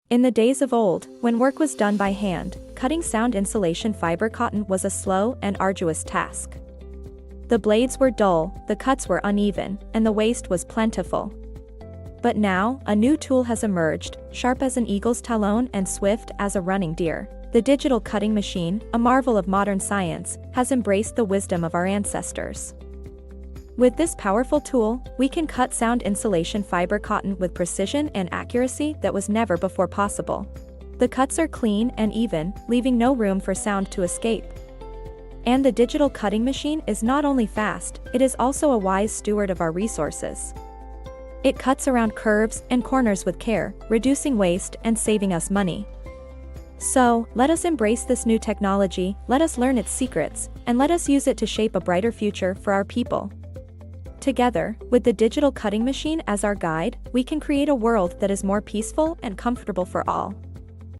In the days of old, when work was done by hand, cutting sound insulation fiber cotton was a slow and arduous task. The blades were dull, the cuts were uneven, and the waste was plentiful. But now, a new tool has emerged, sharp as an eagle's talon and swift as a running deer. The digital cutting machine, a marvel of modern science, has embraced the wisdom of our ancestors. With this powerful tool, we can cut sound insulation fiber cotton with precision and accuracy that was never before possible. The cuts are clean and even, leaving no room for sound to escape. And the digital cutting machine is not only fast, it is also a wise steward of our resources. It cuts around curves and corners with care, reducing waste and saving us money. So, let us embrace this new technology, let us learn its secrets, and let us use it to shape a brighter future for our people. Together, with the digital cutting machine as our guide, we can create a world that is more peaceful and comfortable for all.